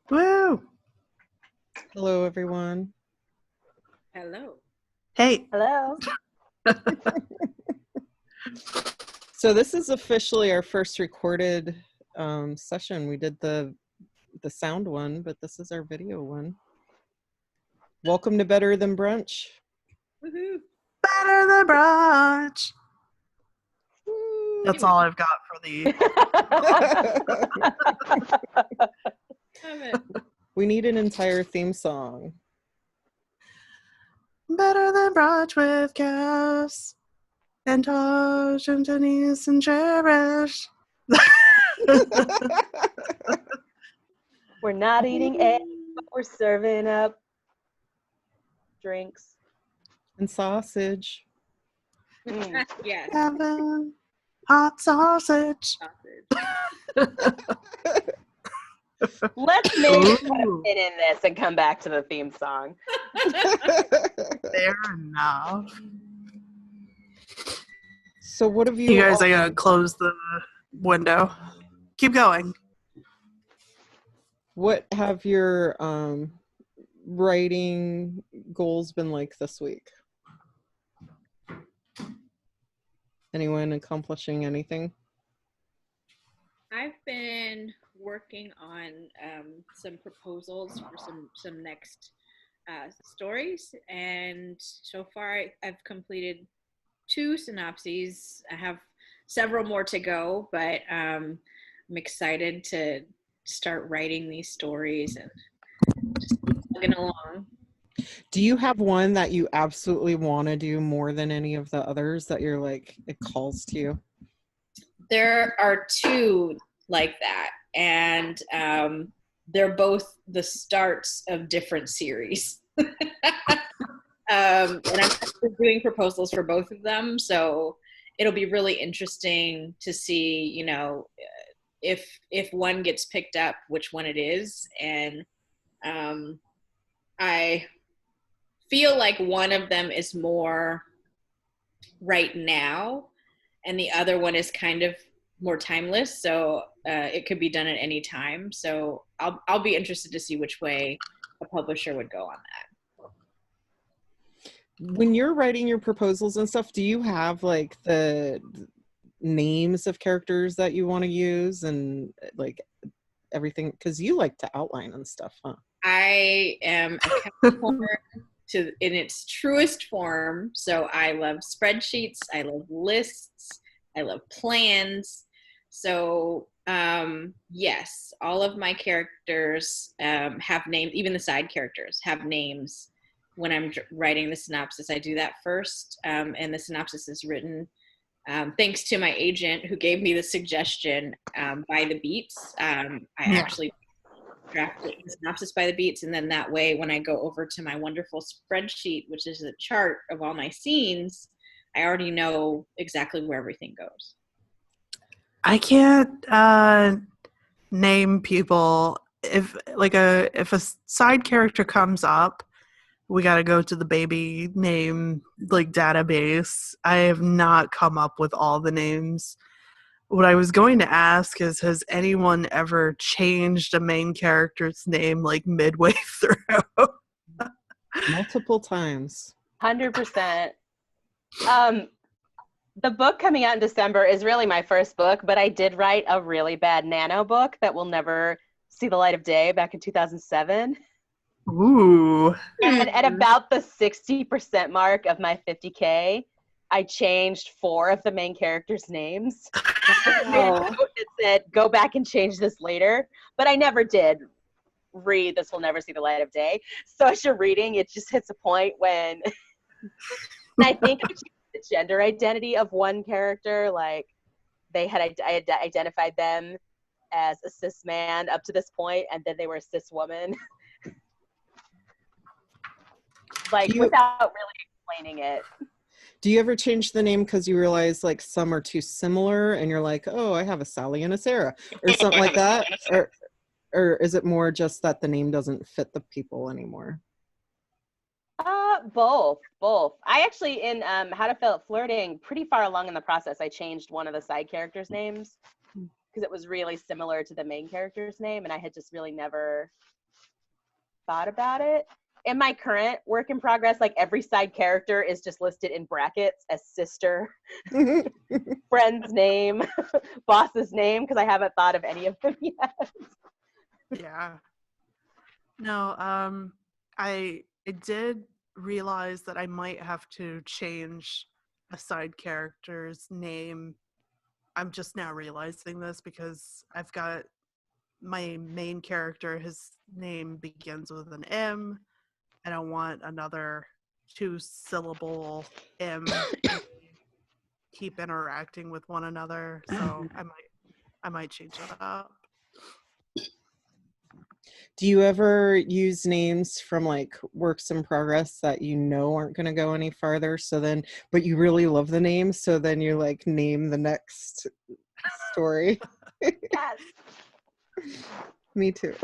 Woo! Hello, everyone. Hello. Hey. Hello. So this is officially our first recorded session. We did the sound one, but this is our video one. Welcome to Better Than Brunch. Woohoo. Better than brunch. That's all I've got for the. We need an entire theme song. Better than brunch with Cass and Tosh and Denise and Charish. We're not eating eggs, but we're serving up drinks. And sausage. Yes. Having hot sausage. Let's maybe put a pin in this and come back to the theme song. Fair enough. So what have you... You guys, I gotta close the window. Keep going. What have your writing goals been like this week? Anyone accomplishing anything? I've been working on some proposals for some next stories, and so far I've completed 2 synopses. I have several more to go, but I'm excited to start writing these stories and just plugging along. Do you have one that you absolutely want to do more than any of the others that you're like, it calls to you? There are 2 like that, and they're both the starts of different series. And I'm doing proposals for both of them, so it'll be really interesting to see, you know, if one gets picked up, which one it is. And I feel like one of them is more right now, and the other one is kind of more timeless, so it could be done at any time. So I'll be interested to see which way a publisher would go on that. When you're writing your proposals and stuff, do you have like the names of characters that you want to use and like everything? Because you like to outline and stuff, huh? I am a Capricorn in its truest form, so I love spreadsheets, I love lists, I love plans. So yes, all of my characters have names. Even the side characters have names. When I'm writing the synopsis, I do that first, and the synopsis is written thanks to my agent who gave me the suggestion by the beats. Actually drafted the synopsis by the beats, and then that way when I go over to my wonderful spreadsheet, which is a chart of all my scenes, I already know exactly where everything goes. I can't name people. If a side character comes up, we got to go to the baby name like database. I have not come up with all the names. What I was going to ask is, has anyone ever changed a main character's name like midway through? Multiple times. 100%. The book coming out in December is really my first book, but I did write a really bad Nano book that will never see the light of day back in 2007. Ooh. And at about the 60% mark of my 50K, I changed 4 of the main characters' names. It said, go back and change this later. But I never did read This Will Never See the Light of Day. So as you're reading, it just hits a point when I think I changed the gender identity of one character. Like I had identified them as a cis man up to this point, and then they were a cis woman. Without really explaining it. Do you ever change the name because you realize like some are too similar and you're like, oh, I have a Sally and a Sarah or something like that? Or is it more just that the name doesn't fit the people anymore? Both. I actually, in How to Fail at Flirting, pretty far along in the process, I changed one of the side characters' names because it was really similar to the main character's name, and I had just really never thought about it. In my current work in progress, like every side character is just listed in brackets as sister, friend's name, boss's name, because I haven't thought of any of them yet. Yeah. No, I did realize that I might have to change a side character's name. I'm just now realizing this because I've got my main character, his name begins with an M. I don't want another 2-syllable M keep interacting with one another, so I might change it up. Do you ever use names from like works in progress that you know aren't going to go any farther? So then, but you really love the name, so then you like name the next story. Yes. Me too.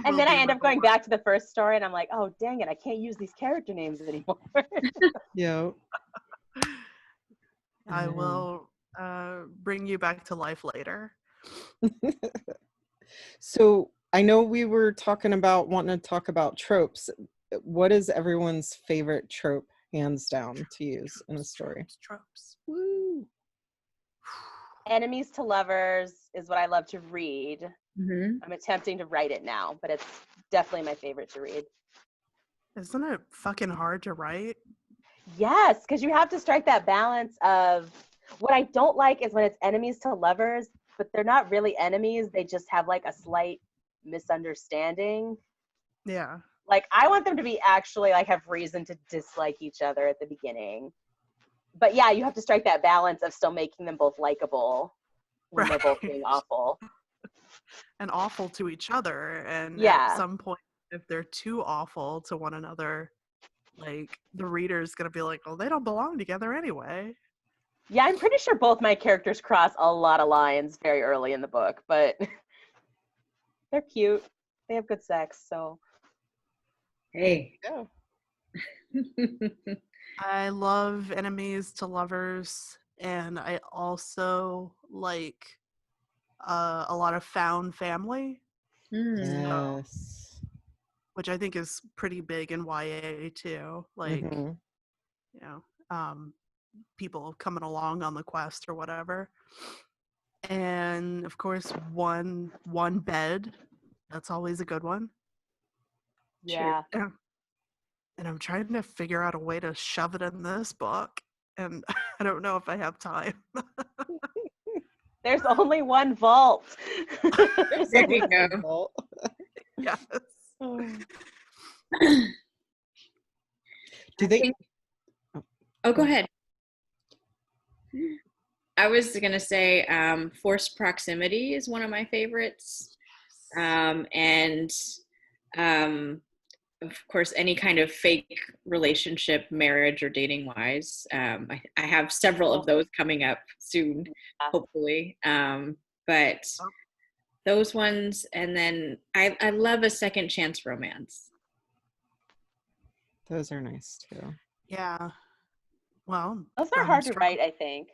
And then I end up going back to the first story, and I'm like, oh, dang it, I can't use these character names anymore. Yeah. I will bring you back to life later. So I know we were talking about wanting to talk about tropes. What is everyone's favorite trope, hands down, to use in a story? Tropes. Woo. Enemies to lovers is what I love to read. Mm-hmm. I'm attempting to write it now, but it's definitely my favorite to read. Isn't it fucking hard to write? Yes, because you have to strike that balance of what I don't like is when it's enemies to lovers, but they're not really enemies. They just have like a slight misunderstanding. Yeah. Like I want them to be actually like have reason to dislike each other at the beginning. But yeah, you have to strike that balance of still making them both likable when they're both being awful. And awful to each other. And Yeah. at some point, if they're too awful to one another, like the reader's gonna be like, well, they don't belong together anyway. Yeah, I'm pretty sure both my characters cross a lot of lines very early in the book, but they're cute. They have good sex, so. Hey. Yeah. I love enemies to lovers, and I also like a lot of found family, Yes. which I think is pretty big in YA too. Like, Mhm. you know, people coming along on the quest or whatever. And of course, one bed. That's always a good one. Yeah. And I'm trying to figure out a way to shove it in this book, and I don't know if I have time. There's only one vault. There you go. Yes. Do they? Oh, go ahead. I was going to say forced proximity is one of my favorites. And of course, any kind of fake relationship, marriage or dating wise. I have several of those coming up soon, hopefully. But those ones, and then I love a second chance romance. Those are nice too. Yeah. Well, Those are hard to write, I think.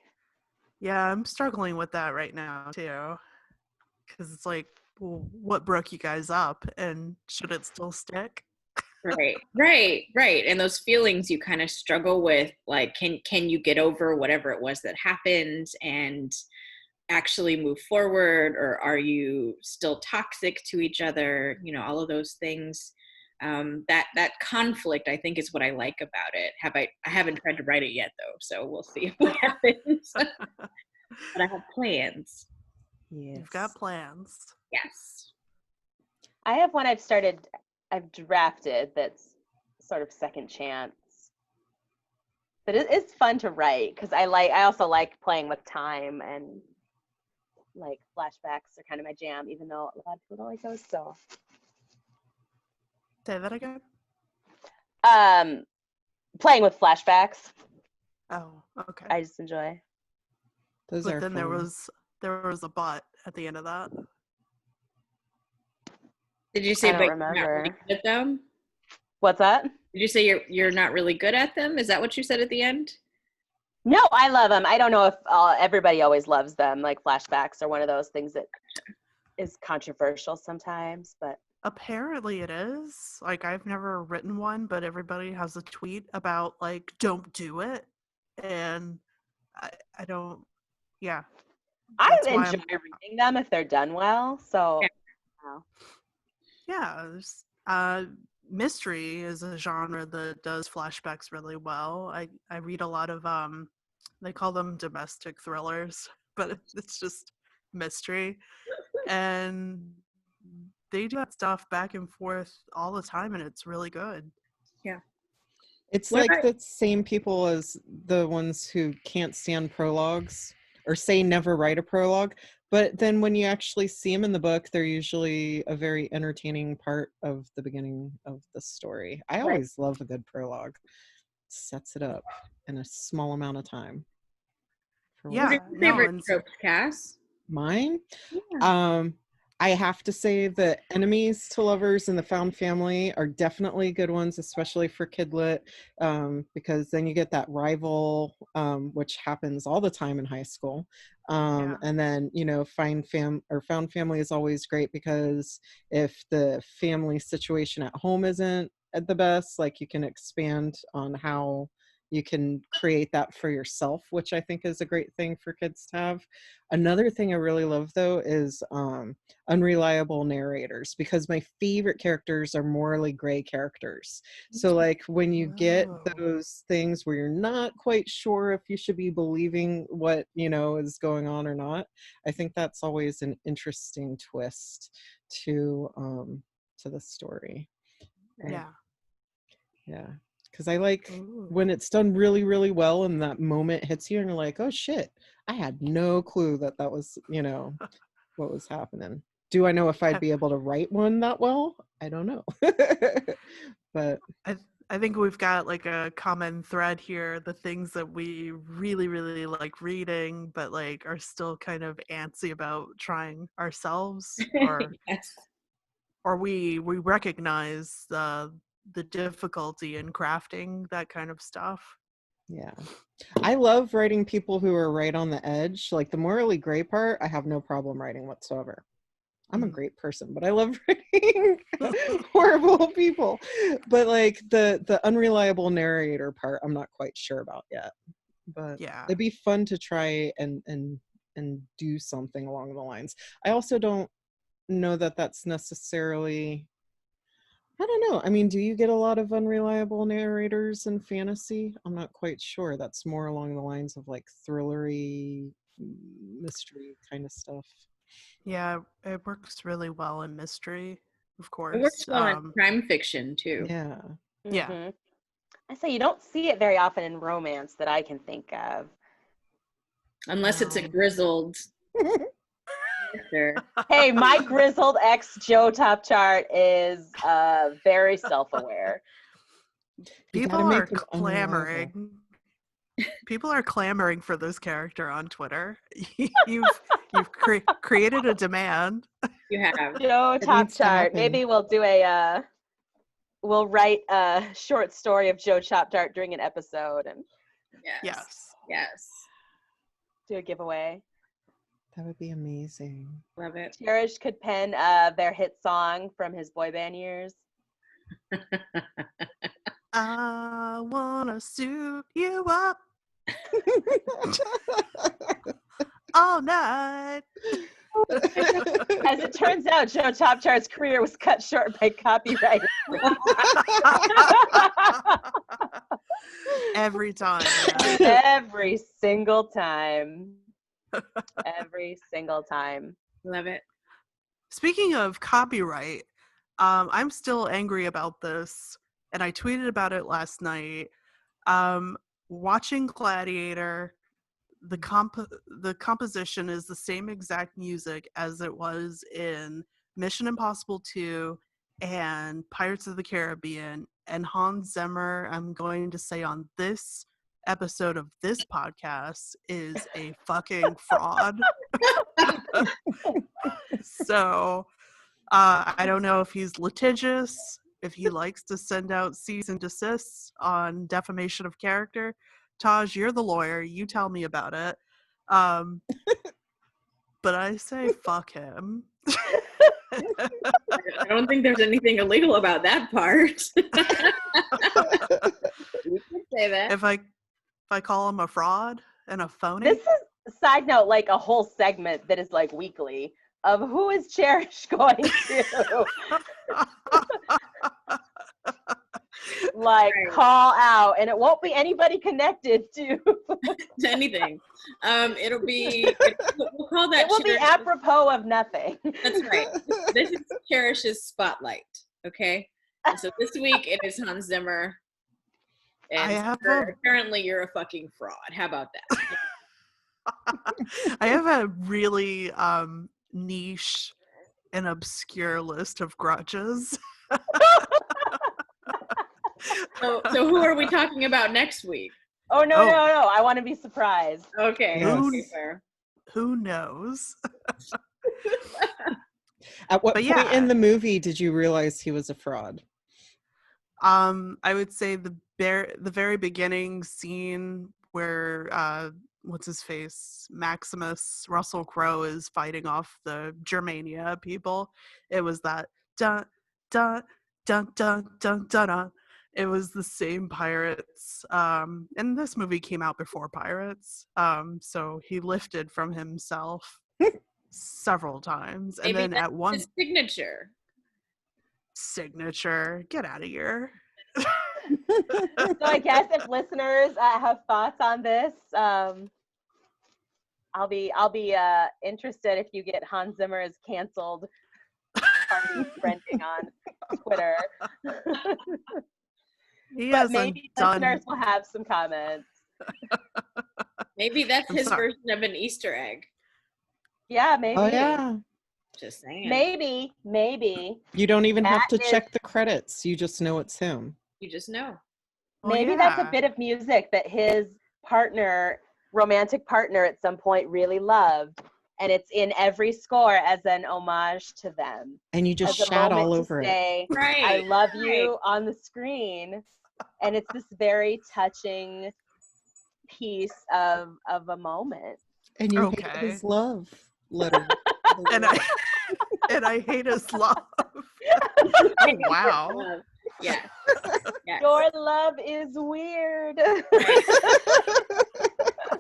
Yeah, I'm struggling with that right now too. Because it's like, well, what broke you guys up, and should it still stick? Right. And those feelings you kind of struggle with, like, can you get over whatever it was that happened and actually move forward, or are you still toxic to each other? You know, all of those things. That conflict, I think, is what I like about it. I haven't tried to write it yet though, so we'll see what happens. But I have plans. Yes. You've got plans. Yes. I have one I've drafted that's sort of second chance. But it's fun to write because I also like playing with time, and like flashbacks are kind of my jam, even though a lot of people don't like those. So Say that again. Playing with flashbacks. Oh, okay. I just enjoy. Those But are then fun. there was a but at the end of that. Did you say I don't but remember. you're not really good at them? What's that? Did you say you're not really good at them? Is that what you said at the end? No, I love them. I don't know if everybody always loves them. Like flashbacks are one of those things that is controversial sometimes, but Apparently it is. Like, I've never written one, but everybody has a tweet about, like, don't do it. And I don't, yeah. I That's why enjoy reading them if they're done well. So, yeah. Mystery is a genre that does flashbacks really well. I read a lot of, they call them domestic thrillers, but it's just mystery. And they do that stuff back and forth all the time, and it's really good. Yeah. It's What like about- the same people as the ones who can't stand prologues or say never write a prologue. But then when you actually see them in the book, they're usually a very entertaining part of the beginning of the story. I Right. always love a good prologue. Sets it up in a small amount of time. For Yeah. What are your favorite and tropes, Cass? Mine? Yeah. I have to say the enemies to lovers and the found family are definitely good ones, especially for kidlit, because then you get that rival, which happens all the time in high school. Yeah. And then, found family is always great because if the family situation at home isn't at the best, like you can expand on how you can create that for yourself, which I think is a great thing for kids to have. Another thing I really love though is unreliable narrators, because my favorite characters are morally gray characters. So like when you get Whoa. those things where you're not quite sure if you should be believing what is going on or not, I think that's always an interesting twist to the story. Yeah. Yeah, because I like Ooh. when it's done really, really well and that moment hits you and you're like, oh shit, I had no clue that was, what was happening. Do I know if I'd be able to write one that well? I don't know. But I think we've got like a common thread here, the things that we really, really like reading, but like are still kind of antsy about trying ourselves, or Yes. or we recognize the difficulty in crafting that kind of stuff. yeah, I love writing people who are right on the edge. Like the morally gray part, I have no problem writing whatsoever. I'm a great person, but I love writing horrible people. But like the unreliable narrator part, I'm not quite sure about yet. But Yeah. it'd be fun to try and do something along the lines. I also don't know that that's necessarily, I don't know. I mean, do you get a lot of unreliable narrators in fantasy? I'm not quite sure. That's more along the lines of like thrillery mystery kind of stuff. Yeah, it works really well in mystery, of It works course. well in crime fiction too, Yeah. Yeah. mhm. I say you don't see it very often in romance that I can think of. unless it's a No. grizzled character. Hey, my grizzled ex Joe Top Chart is very self-aware. You People gotta are make them unreliable. clamoring. People are clamoring for this character on Twitter. you've created a demand. You have. Joe It Top needs to Chart. happen. Maybe we'll write a short story of Joe Chop Chart during an episode and Yes. Yes. Yes. do a giveaway. That would be amazing. Love it. Charish could pen their hit song from his boy band years. I wanna suit you up all night. As it turns out, Joe Top Chart's career was cut short by copyright. Every time. Yeah. Every single time. Every single time. Love it. Speaking of copyright, I'm still angry about this, and I tweeted about it last night. Watching Gladiator, the composition is the same exact music as it was in Mission Impossible 2 and Pirates of the Caribbean. And Hans Zimmer, I'm going to say on this episode of this podcast, is a fucking fraud. So I don't know if he's litigious, if he likes to send out cease and desists on defamation of character. Taj, you're the lawyer. You tell me about it. but I say fuck him. I don't think there's anything illegal about that part. You could say that. If I call him a fraud and a phony. This is, side note, like a whole segment that is like weekly of who is Charish going to like call out, and it won't be anybody connected to To anything. We'll call that. it will be apropos of nothing. That's right. This is Charish's spotlight. Okay. And so this week it is Hans Zimmer. And apparently you're a fucking fraud. How about that? I have a really niche and obscure list of grudges. So who are we talking about next week? Oh no! I want to be surprised. Okay. Yes. Okay, fair. Who knows? At what point in the movie did you realize he was a fraud? I would say the very beginning scene where what's his face, Maximus Russell Crowe is fighting off the Germania people. It was that dun dun dun dun dun dun dun. It was the same pirates. And this movie came out before Pirates. So he lifted from himself several times. And Maybe then at one his signature, get out of here. So I guess if listeners have thoughts on this, I'll be interested if you get Hans Zimmer's canceled party trending on Twitter. But maybe listeners will have some comments. Maybe that's his version of an Easter egg. Yeah, maybe. Oh yeah. Just saying. Maybe. You don't even have to check the credits. You just know it's him. You just know. Maybe that's a bit of music that his romantic partner at some point really loved. And it's in every score as an homage to them. And you just shat all over it. Right. I love you on the screen. And it's this very touching piece of a moment. And you hate his love letter. and I hate his love. Oh, wow. Yeah. Your love is weird.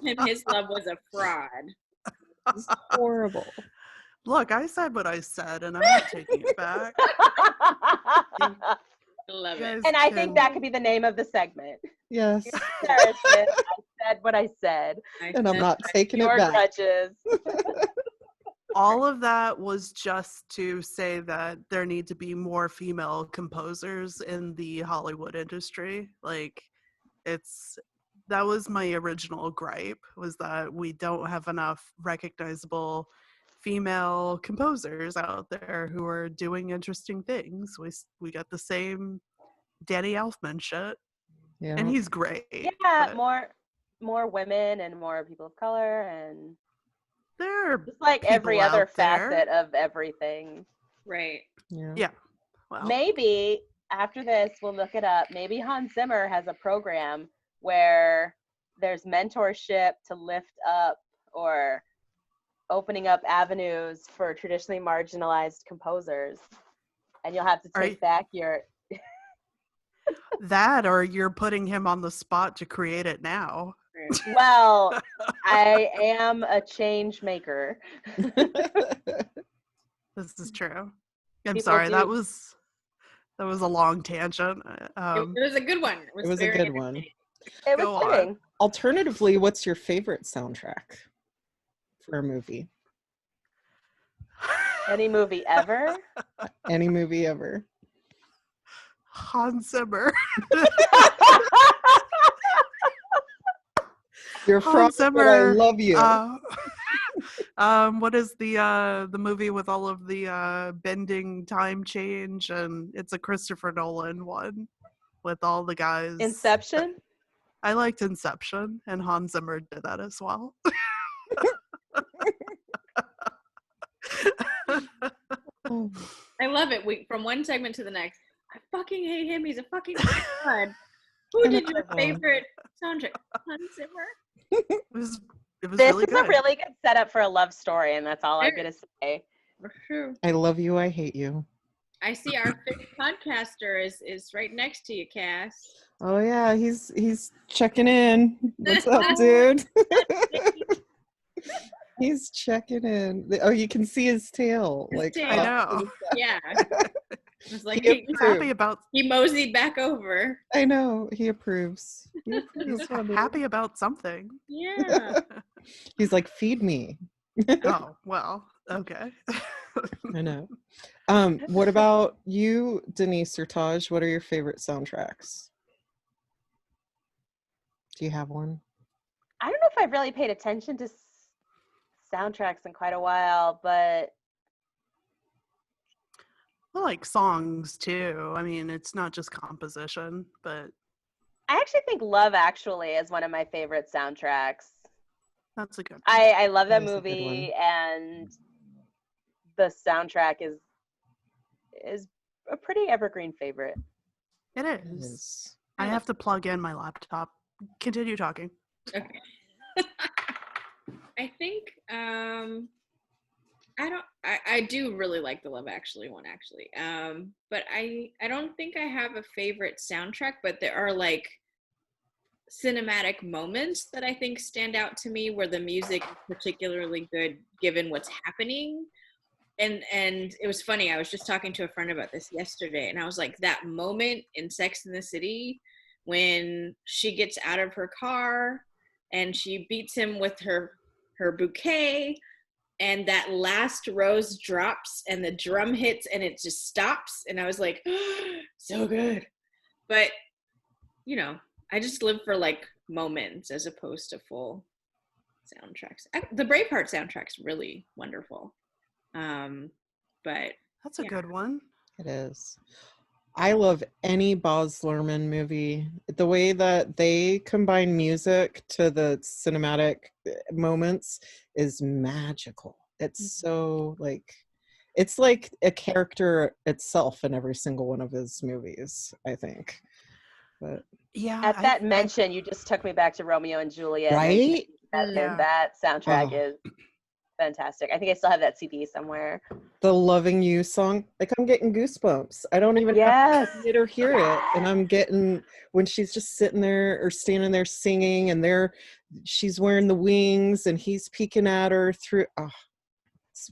His love was a fraud. It's horrible. Look, I said what I said, and I'm not taking it back. Love it. And I think that could be the name of the segment. Yes. I said what I said. And I'm not taking it back. Your grudges. All of that was just to say that there need to be more female composers in the Hollywood industry. Like, that was my original gripe, was that we don't have enough recognizable female composers out there who are doing interesting things. We got the same Danny Elfman shit, and he's great. Yeah, more women and more people of color, and they're just like every other facet of everything. Right. Yeah. Well, maybe after this, we'll look it up. Maybe Hans Zimmer has a program where there's mentorship to lift up or opening up avenues for traditionally marginalized composers, and you'll have to take back your that, or you're putting him on the spot to create it now. Well, I am a change maker. This is true. I'm sorry, that was a long tangent. It was a good one. It was a good one. It was fitting. Alternatively, what's your favorite soundtrack for a movie? Any movie ever? Any movie ever. Hans Zimmer. You're from Zimmer. I love you. What is the movie with all of the bending time change, and it's a Christopher Nolan one with all the guys. Inception? I liked Inception, and Hans Zimmer did that as well. I love it. From one segment to the next. I fucking hate him. He's a fucking god. Who did your favorite soundtrack? Hans Zimmer? It It was This really is a good. really good setup for a love story, and that's all I'm gonna say. For sure. I love you. I hate you. I see our fifth podcaster is right next to you, Cass. Oh yeah, he's checking in. What's up, dude? He's checking in. Oh, you can see his tail. His Like tail. I know. Yeah. It's like He He's happy about he moseyed back over. I know. He approves. He he's approves, honey. happy about something. Yeah. He's like, feed me. Oh, well, okay. I know. What about you, Denise or Taj? What are your favorite soundtracks? Do you have one? I don't know if I've really paid attention to soundtracks in quite a while, but I like songs too. I mean, it's not just composition, but I actually think Love Actually is one of my favorite soundtracks. that's a good one. I love that That is a good movie, and the soundtrack is a pretty evergreen favorite. It It is. is. I have to plug in my laptop. Continue talking. Okay. I think I do really like the Love Actually one actually. But I don't think I have a favorite soundtrack, but there are like cinematic moments that I think stand out to me where the music is particularly good given what's happening. And it was funny, I was just talking to a friend about this yesterday, and I was like, that moment in Sex and the City when she gets out of her car and she beats him with her bouquet, and that last rose drops and the drum hits and it just stops, and I was like, so good. But you know, I just live for like moments as opposed to full soundtracks. The Braveheart soundtrack's really wonderful. But That's a yeah. good one. It is. I love any Baz Luhrmann movie. The way that they combine music to the cinematic moments is magical. It's so like, it's like a character itself in every single one of his movies, I think. But Yeah. At that mention, you just took me back to Romeo and Juliet. right? Yeah. That soundtrack Oh. is fantastic. I think I still have that CD somewhere. The Loving You song, like I'm getting goosebumps. I don't even Yes. have to see it or hear it. And I'm getting, when she's just sitting there or standing there singing, and she's wearing the wings and he's peeking at her through. Oh,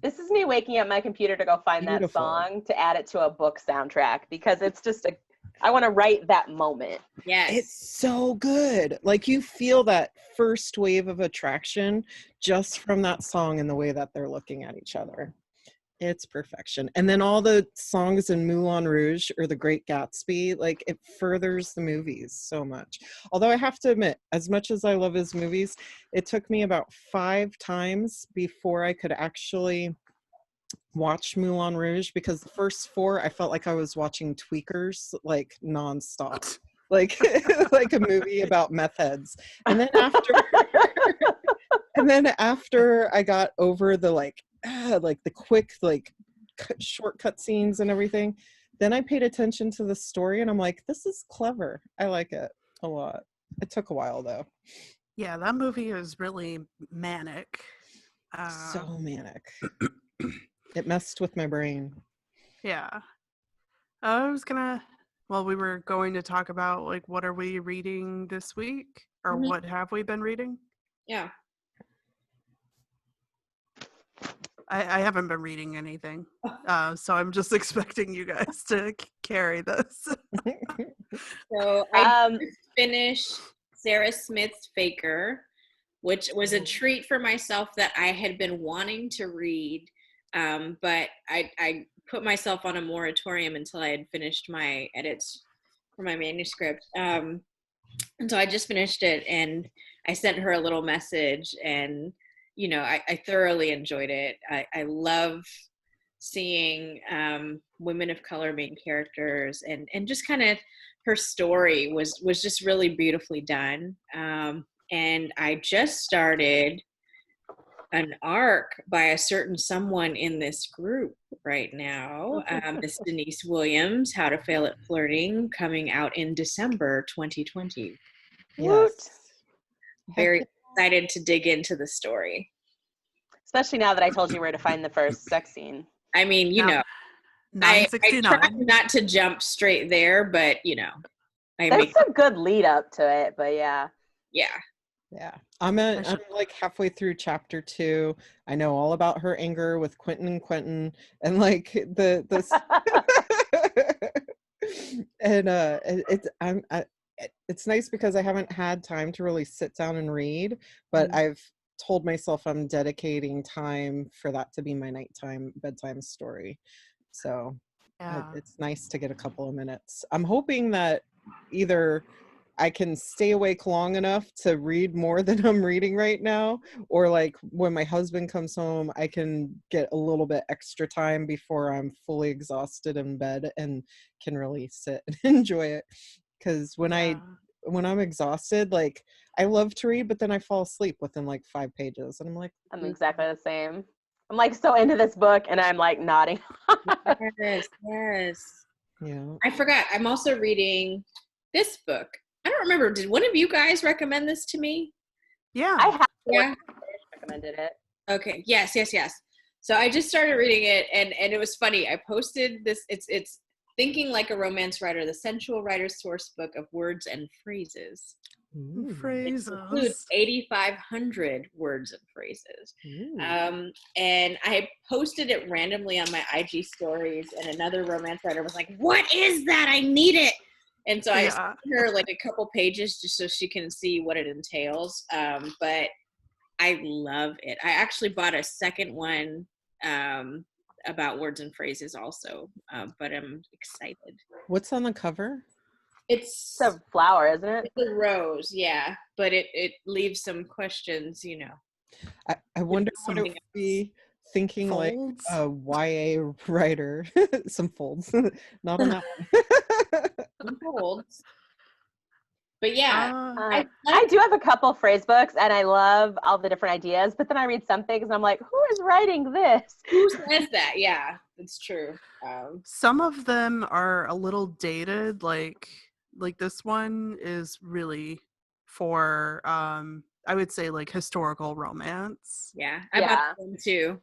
This is me waking up my computer to go find that Beautiful. song to add it to a book soundtrack, because it's just I want to write that moment. yes, it's so good. Like you feel that first wave of attraction just from that song and the way that they're looking at each other. It's perfection. And then all the songs in Moulin Rouge or The Great Gatsby, like it furthers the movies so much. Although I have to admit, as much as I love his movies, it took me about 5 times before I could actually watch Moulin Rouge, because the first 4 I felt like I was watching Tweakers like nonstop. Like like a movie about meth heads. And then after I got over the like the quick like shortcut scenes and everything, then I paid attention to the story and I'm like, this is clever. I like it a lot. It took a while though. Yeah, that movie is really manic. So manic. It messed with my brain. Yeah. We were going to talk about like what are we reading this week, or Mhm. what have we been reading? yeah. I haven't been reading anything, so I'm just expecting you guys to carry this. So I Um, just finished Sarah Smith's Faker, which was a treat for myself that I had been wanting to read, but I put myself on a moratorium until I had finished my edits for my manuscript. And so I just finished it, and I sent her a little message, and you know, I thoroughly enjoyed it. I love seeing women of color main characters, and just kind of her story was just really beautifully done. And I just started an arc by a certain someone in this group right now, Miss Denise Williams, How to Fail at Flirting, coming out in December 2020. Yes. Very Heck excited to dig into the story. Especially now that I told you where to find the first sex scene. I mean, you know, I try 969. not to jump straight there, but you know, There's some good lead up to it, but yeah. Yeah, I'm like halfway through chapter 2. I know all about her anger with Quentin, and like this, and it's nice because I haven't had time to really sit down and read, but I've told myself I'm dedicating time for that to be my nighttime bedtime story. So it's nice to get a couple of minutes. I'm hoping that either I can stay awake long enough to read more than I'm reading right now, or like when my husband comes home, I can get a little bit extra time before I'm fully exhausted in bed and can really sit and enjoy it. Because when I'm exhausted, like I love to read, but then I fall asleep within like 5 pages, and I'm like, I'm exactly the same. I'm like so into this book, and I'm like nodding. Yes. Yeah. I forgot. I'm also reading this book. I don't remember. Did one of you guys recommend this to me? Yeah. I have. Yeah. Recommended it. Okay. Yes. So I just started reading it, and it was funny. I posted this. It's Thinking Like a Romance Writer, the Sensual Writer's Source Book of Words and Phrases. Phrases. It includes 8,500 words and phrases. And I posted it randomly on my IG stories, and another romance writer was like, "What is that? I need it." And so I sent her like a couple pages just so she can see what it entails. But I love it. I actually bought a second one about words and phrases also, but I'm excited. What's on the cover? It's a flower, isn't it? It's a rose, yeah, but it leaves some questions, you know. I wonder what it would be thinking folds? like a YA writer. Some folds, not on that one. Some folds. But yeah, I do have a couple phrase books, and I love all the different ideas, but then I read some things and I'm like, who is writing this? Who says that? Yeah, it's true. Some of them are a little dated, like this one is really for I would say like historical romance. Yeah, I bought them too.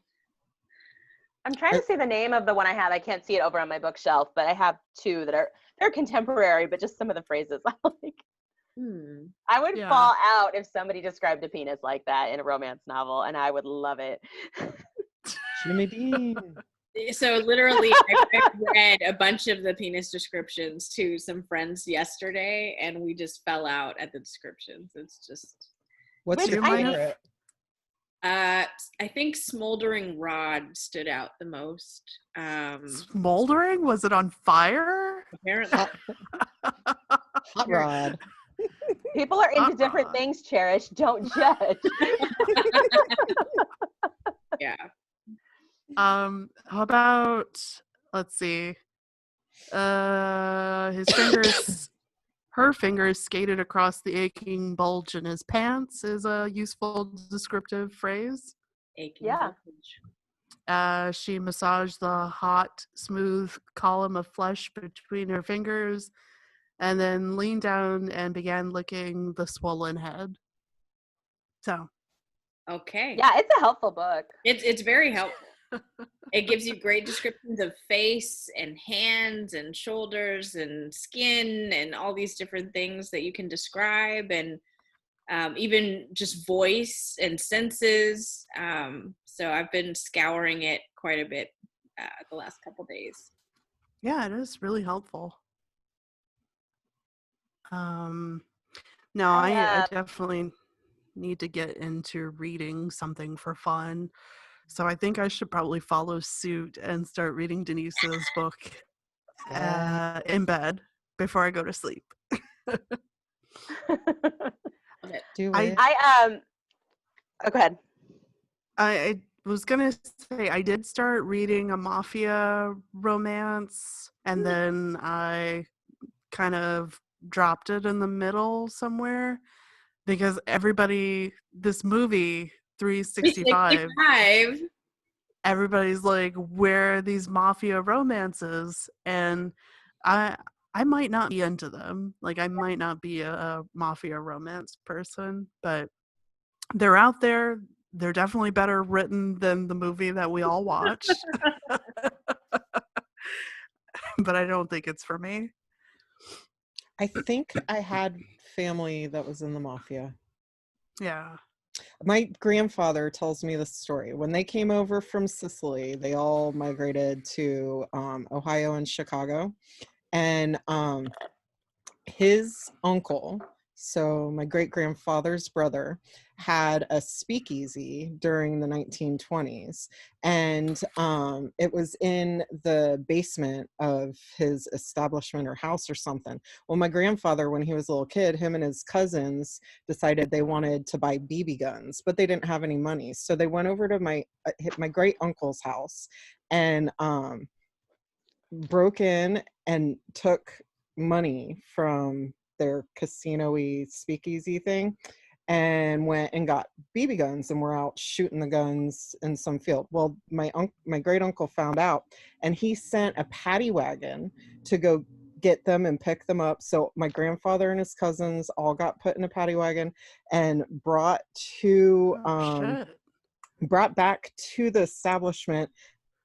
I'm trying to see the name of the one I have. I can't see it over on my bookshelf, but I have two that they're contemporary, but just some of the phrases I like. I would fall out if somebody described a penis like that in a romance novel, and I would love it. Jimmy Dean. So literally, I read a bunch of the penis descriptions to some friends yesterday, and we just fell out at the descriptions. It's just. What's your favorite? I think Smoldering Rod stood out the most. Smoldering? Was it on fire? Apparently. Hot Rod. People are into different things, Cherish. Don't judge. Yeah. How about, let's see. Her fingers skated across the aching bulge in his pants is a useful descriptive phrase. Aching bulge. She massaged the hot, smooth column of flesh between her fingers and then leaned down and began licking the swollen head. So. Okay. Yeah, it's a helpful book. It's very helpful. It gives you great descriptions of face and hands and shoulders and skin and all these different things that you can describe, and even just voice and senses. So I've been scouring it quite a bit the last couple days. Yeah, it is really helpful. No, I definitely need to get into reading something for fun. So I think I should probably follow suit and start reading Denise's book in bed before I go to sleep. Do it. Go ahead. I was gonna say I did start reading a mafia romance, and then I kind of dropped it in the middle somewhere because this movie 365, everybody's like, where are these mafia romances? And I might not be into them. Like, I might not be a mafia romance person, but They're out there. They're definitely better written than the movie that we all watched. But I don't think it's for me. I think I had family that was in the mafia. Yeah. My grandfather tells me this story. When they came over from Sicily, they all migrated to Ohio and Chicago. And his uncle, so my great grandfather's brother, had a speakeasy during the 1920s, and it was in the basement of his establishment or house or something. Well, my grandfather, when he was a little kid, him and his cousins decided they wanted to buy BB guns, but they didn't have any money, so they went over to my great uncle's house and broke in and took money from their casino-y speakeasy thing and went and got BB guns and were out shooting the guns in some field. Well, my great uncle found out, and he sent a paddy wagon to go get them and pick them up. So my grandfather and his cousins all got put in a paddy wagon and brought back to the establishment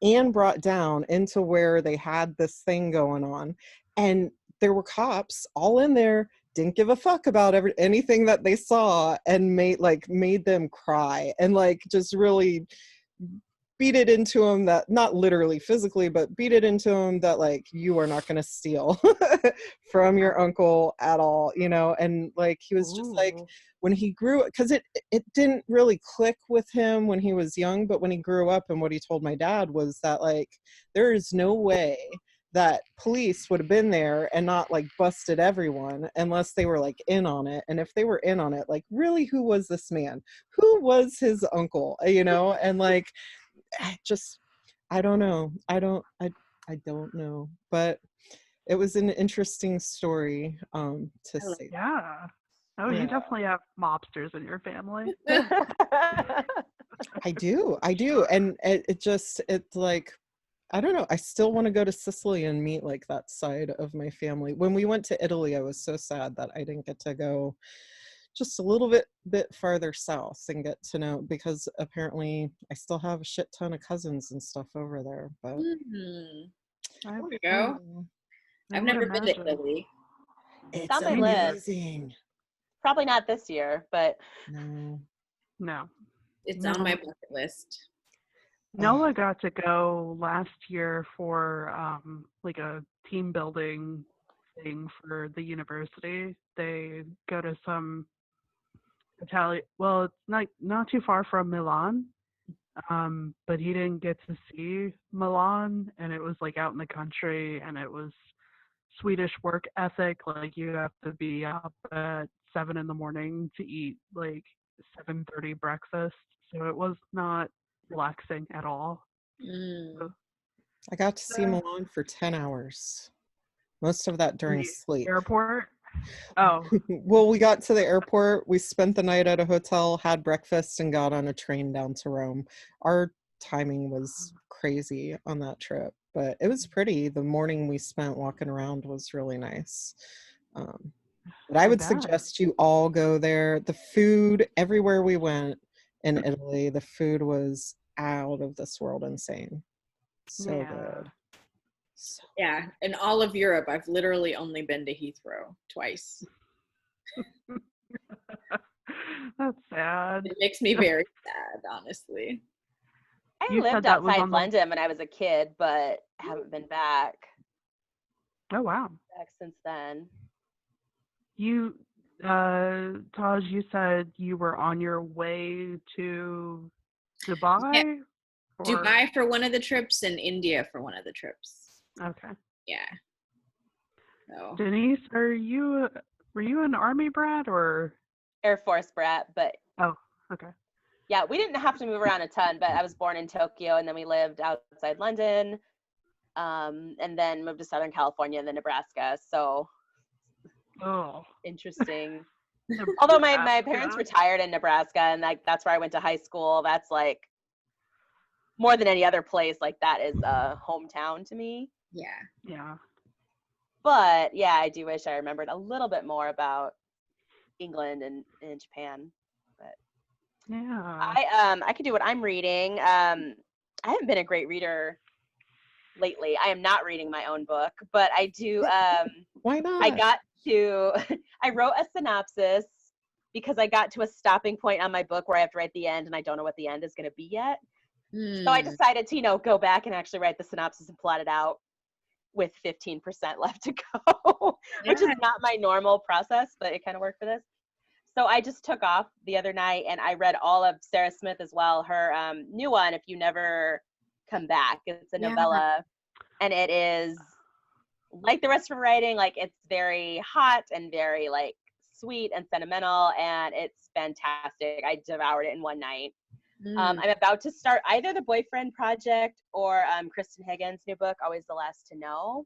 and brought down into where they had this thing going on. And there were cops all in there, didn't give a fuck about anything that they saw, and made them cry and like just really beat it into them, that not literally physically, but beat it into them that like, you are not going to steal from your uncle at all, you know. And like he was just like, when he grew, because it didn't really click with him when he was young, but when he grew up, and what he told my dad was that like, there is no way that police would have been there and not like busted everyone unless they were like in on it. And if they were in on it, like really, who was this man? Who was his uncle? You know? And like, I don't know. I don't know, but it was an interesting story to say. Yeah. Oh, Yeah. you definitely have mobsters in your family. I do. And it's like, I don't know. I still want to go to Sicily and meet like that side of my family. When we went to Italy, I was so sad that I didn't get to go just a little bit farther south and get to know, because apparently I still have a shit ton of cousins and stuff over there. But There we go. I've never been to Italy. It's on my list. amazing. Probably not this year, but No. It's on my bucket list. Noah got to go last year for like a team building thing for the university. They go to some Italian, well, it's not too far from Milan, but he didn't get to see Milan, and it was like out in the country, and it was Swedish work ethic. Like you have to be up at 7 a.m. to eat like 7:30 breakfast, so it was not relaxing at all. I got to see Milan for 10 hours. Most of that during sleep. Airport? Oh. Well, we got to the airport, we spent the night at a hotel, had breakfast, and got on a train down to Rome. Our timing was crazy on that trip, but it was pretty. The morning we spent walking around was really nice. But I would suggest you all go there. The food, everywhere we went in Italy, the food was out of this world insane. So good. Yeah, in all of Europe, I've literally only been to Heathrow twice. That's sad. It makes me very sad, honestly. I lived outside London when I was a kid, but haven't been back. Oh, wow. Back since then. You, Taj, you said you were on your way to Dubai? Yeah. Dubai for one of the trips and India for one of the trips. Okay. Yeah. So. Denise, were you an Army brat or? Air Force brat, but. Oh, okay. Yeah, we didn't have to move around a ton, but I was born in Tokyo, and then we lived outside London, and then moved to Southern California and then Nebraska. So. Oh. Interesting. Although my parents retired in Nebraska, and that's where I went to high school. That's like more than any other place, like that is a hometown to me. Yeah. But yeah, I do wish I remembered a little bit more about England and Japan. But Yeah. I can do what I'm reading. I haven't been a great reader lately. I am not reading my own book, but I do. Why not? I got to. I wrote a synopsis because I got to a stopping point on my book where I have to write the end, and I don't know what the end is going to be yet. So I decided to, go back and actually write the synopsis and plot it out with 15% left to go, which is not my normal process, but it kind of worked for this. So I just took off the other night and I read all of Sarah Smith as well, her new one, If You Never Come Back. It's a novella, and it is like the rest of her writing, like it's very hot and very like sweet and sentimental, and it's fantastic. I devoured it in one night. I'm about to start either The Boyfriend Project or Kristen Higgins' new book, Always the Last to Know.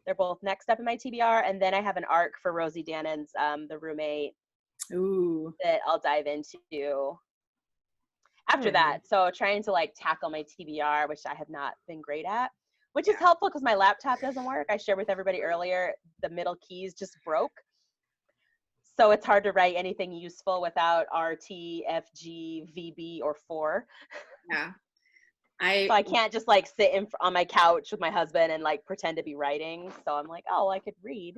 They're both next up in my TBR, and then I have an arc for Rosie Dannon's The Roommate that I'll dive into after that. So trying to like tackle my TBR, which I have not been great at, which is helpful because my laptop doesn't work. I shared with everybody earlier, the middle keys just broke. So it's hard to write anything useful without RT, FG, VB, or 4. Yeah. So I can't just like sit on my couch with my husband and like pretend to be writing. So I'm like, oh, I could read.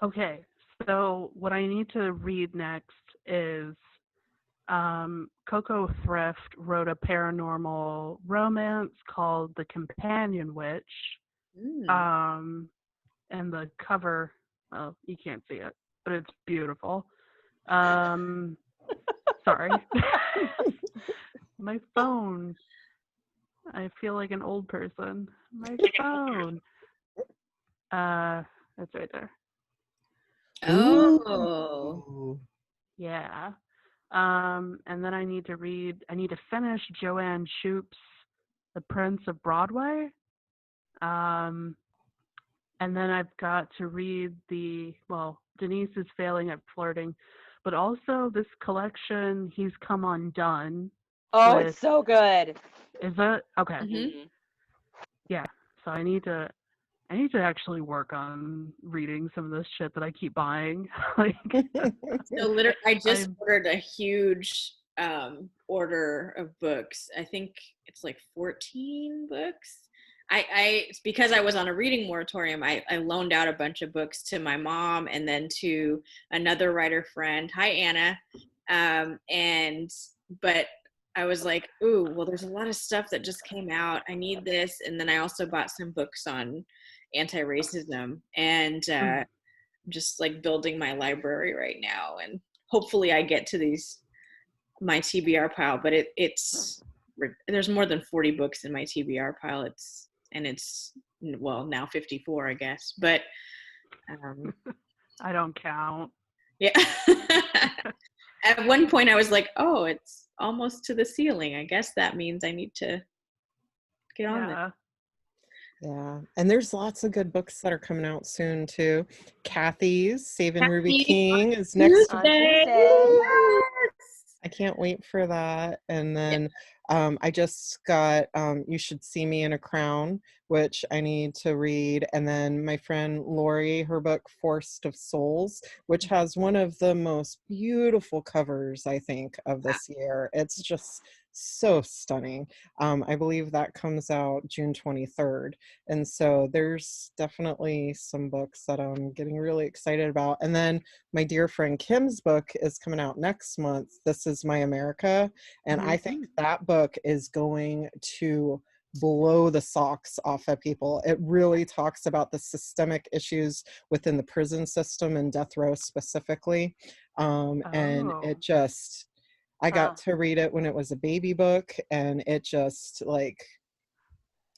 Okay, so what I need to read next is Coco Thrift wrote a paranormal romance called The Companion Witch. And the cover, well, you can't see it, but it's beautiful. Sorry. My phone. I feel like an old person. My phone. That's right there. Oh. Yeah. And then I need to finish Joanne Shoop's The Prince of Broadway. And then I've got to read Denise is failing at flirting, but also this collection, He's Come Undone. Oh, it's so good. Is it? Okay. Mm-hmm. Yeah. So I need to actually work on reading some of this shit that I keep buying. So literally, I just ordered a huge order of books. I think it's like 14 books. It's because I was on a reading moratorium. I loaned out a bunch of books to my mom and then to another writer friend. Hi, Anna. But I was like, ooh, well, there's a lot of stuff that just came out. I need this. And then I also bought some books on anti-racism, and I'm just like building my library right now. And hopefully I get to my TBR pile, but there's more than 40 books in my TBR pile. It's now 54, I guess, but I don't count. Yeah. At one point I was like, oh, it's almost to the ceiling. I guess that means I need to get on it. Yeah, and there's lots of good books that are coming out soon too. Kathy's Saving Ruby King is next Tuesday. I can't wait for that. And then I just got You Should See Me in a Crown, which I need to read. And then my friend Lori, her book Forced of Souls, which has one of the most beautiful covers, I think, of this year. It's just so stunning. I believe that comes out June 23rd. And so there's definitely some books that I'm getting really excited about. And then my dear friend Kim's book is coming out next month. This Is My America. And I think that book is going to blow the socks off of people. It really talks about the systemic issues within the prison system and death row specifically. And it just, I got to read it when it was a baby book, and it just like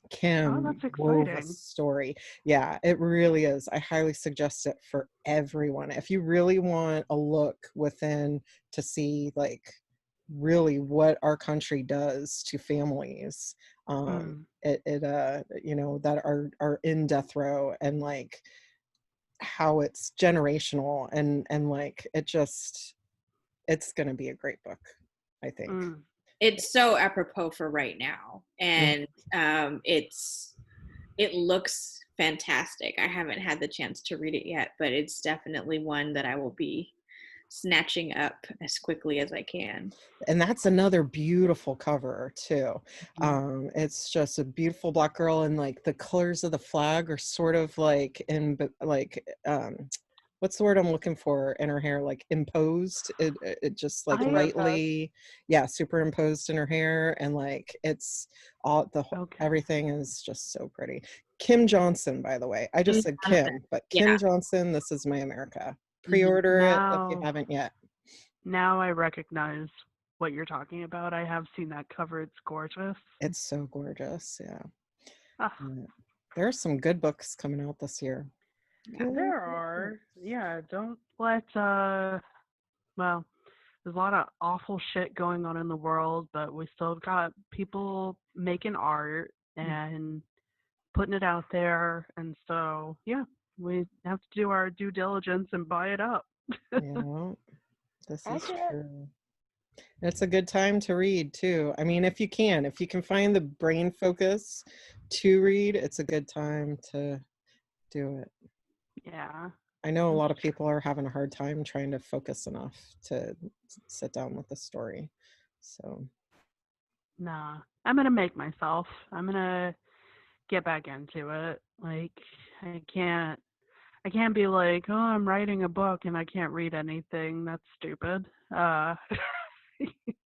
Kim wove a story. Yeah, it really is. I highly suggest it for everyone. If you really want a look within to see like really what our country does to families, that are in death row, and like how it's generational, and like it's gonna be a great book, I think. It's so apropos for right now, and it looks fantastic. I haven't had the chance to read it yet, but it's definitely one that I will be snatching up as quickly as I can. And that's another beautiful cover too. It's just a beautiful black girl, and like the colors of the flag are sort of like in like what's the word I'm looking for, in her hair, like imposed. It just like lightly, yeah, superimposed in her hair, and like it's all the everything is just so pretty. Kim Johnson, by the way. I just said Kim, but Kim Johnson, This Is My America. Pre-order it if you haven't yet. Now I recognize what you're talking about. I have seen that cover. It's gorgeous. It's so gorgeous, yeah. There are some good books coming out this year. There are. Yeah, don't let well, there's a lot of awful shit going on in the world, but we still got people making art and putting it out there, and so yeah, we have to do our due diligence and buy it up. Yeah, this is true. It's a good time to read too. I mean, if you can find the brain focus to read, it's a good time to do it. Yeah. I know a lot of people are having a hard time trying to focus enough to sit down with the story. So nah, I'm gonna make myself. I'm gonna get back into it. Like I can't be like, oh, I'm writing a book and I can't read anything. That's stupid.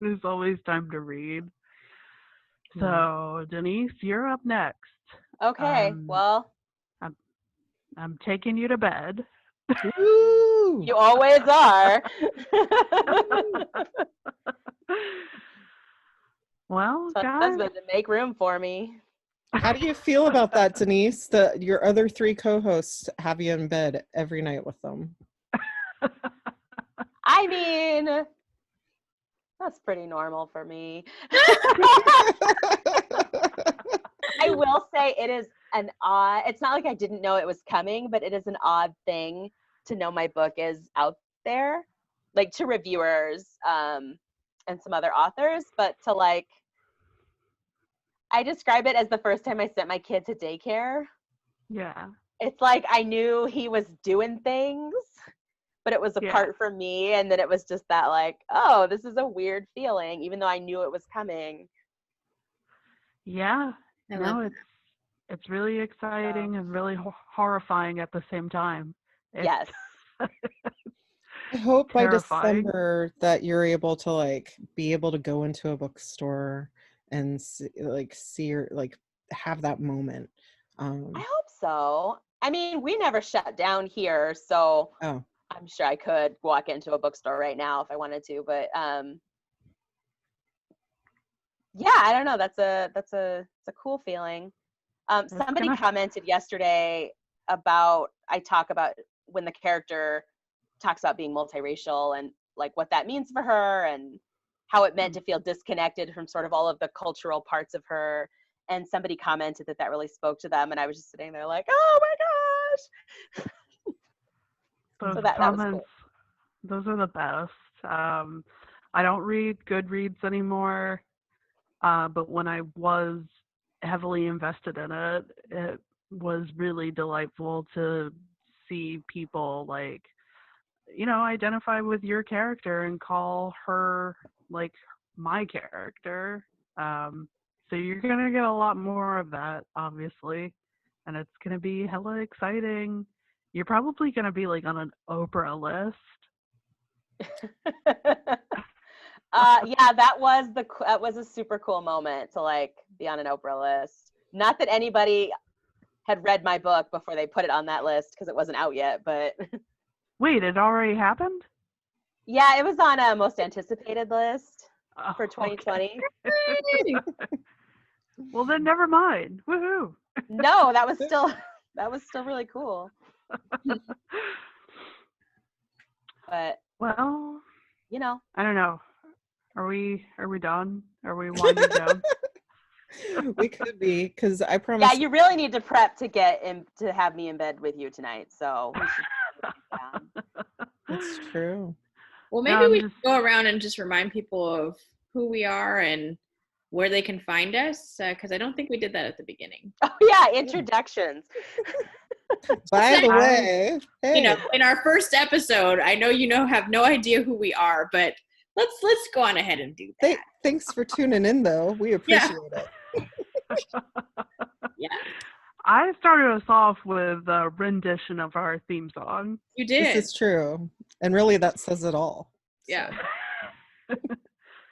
There's always time to read. So Denise, you're up next. Okay, well, I'm taking you to bed. Woo! You always are. Well, so guys, husband to make room for me. How do you feel about that, Denise? Your other 3 co-hosts have you in bed every night with them. I mean, that's pretty normal for me. I will say it is an odd, it's not like I didn't know it was coming, but it is an odd thing to know my book is out there, like to reviewers and some other authors, but to like, I describe it as the first time I sent my kid to daycare. Yeah. It's like I knew he was doing things, but it was apart from me, and then it was just that like, oh, this is a weird feeling, even though I knew it was coming. Yeah. No, it's really exciting and really horrifying at the same time. Yes. I hope by terrifying. December that you're able to like be able to go into a bookstore and see or like have that moment. I hope so. I mean, we never shut down here, so I'm sure I could walk into a bookstore right now if I wanted to, but yeah, I don't know. That's a cool feeling. Somebody commented yesterday about, I talk about when the character talks about being multiracial and like what that means for her and how it meant to feel disconnected from sort of all of the cultural parts of her. And somebody commented that really spoke to them, and I was just sitting there like, oh my gosh. Those comments, those are the best. I don't read Goodreads anymore, but when I was heavily invested in it, it was really delightful to see people like, identify with your character and call her like my character. So you're going to get a lot more of that, obviously, and it's going to be hella exciting. You're probably going to be like on an Oprah list. Yeah, that was a super cool moment to like be on an Oprah list. Not that anybody had read my book before they put it on that list because it wasn't out yet, but wait, it already happened? Yeah, it was on a most anticipated list for 2020. Okay. Well, then never mind. Woohoo! No, that was still really cool. But well, I don't know. Are we done? Are we winding down? We could be, because I promise. Yeah, you really need to prep to get in to have me in bed with you tonight. So we should That's true. Well, maybe we should go around and just remind people of who we are and where they can find us, because I don't think we did that at the beginning. Oh yeah, introductions. By the way, hey, You know, in our first episode, I know have no idea who we are, but let's go on ahead and do that. thanks for tuning in, though. We appreciate it. Yeah, I started us off with a rendition of our theme song. you did. This is true, and really, that says it all. Yeah.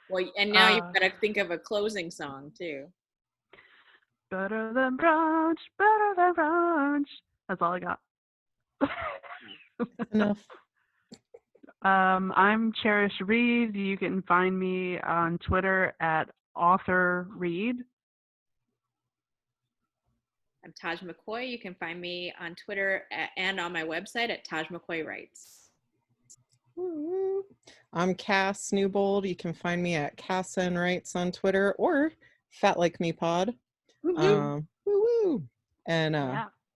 Well, and now you've got to think of a closing song too. Better than brunch, better than brunch. That's all I got. Enough. I'm Charish Reed. You can find me on Twitter at author Reed. I'm Taj McCoy. You can find me on Twitter and on my website at Taj McCoy Writes. I'm Cass Newbold. You can find me at Cass N Writes on Twitter or Fat Like Me Pod. Woo-woo. And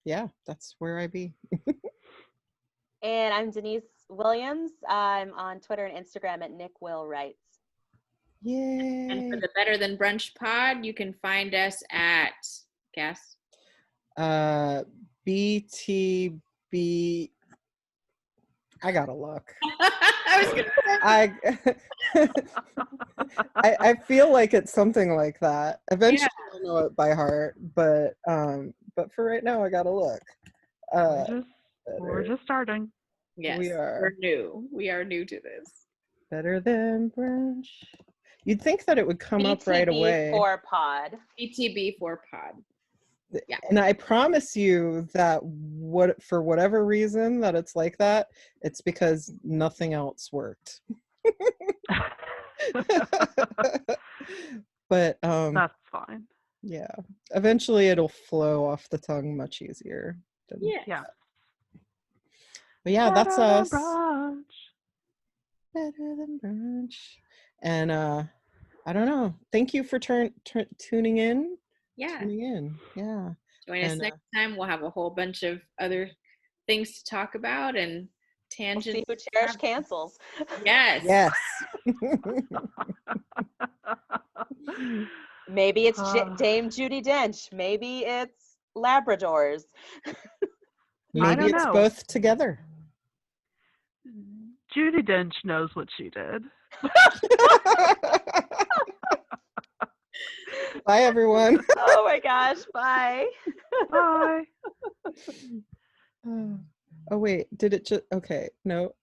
yeah, that's where I be. And I'm Denise Williams. I'm on Twitter and Instagram at Nick Will Writes. Yay. And for the Better Than Brunch pod, you can find us at Cass. BTB. I gotta look. I was gonna say. I feel like it's something like that. Eventually I'll know it by heart, but for right now I gotta look. We're just starting. Yes, we're new. We are new to this. Better Than Brunch. You'd think that it would come up right away. BTB4 pod. BTB4 pod. Yeah. And I promise you that for whatever reason that it's like that, it's because nothing else worked. But that's fine. Yeah. Eventually it'll flow off the tongue much easier. Yeah. But yeah, that's us. Brunch. Better Than Brunch. And I don't know. Thank you for tuning in. Yeah. Tuning in. Yeah. Join us next time. We'll have a whole bunch of other things to talk about and tangents. We'll see who Charish cancels. Yes. Yes. Maybe it's Dame Judi Dench. Maybe it's Labradors. Maybe it's both together. Judi Dench knows what she did. Bye, everyone. Oh my gosh. Bye. Bye. Oh, wait. Did it just... Okay. No.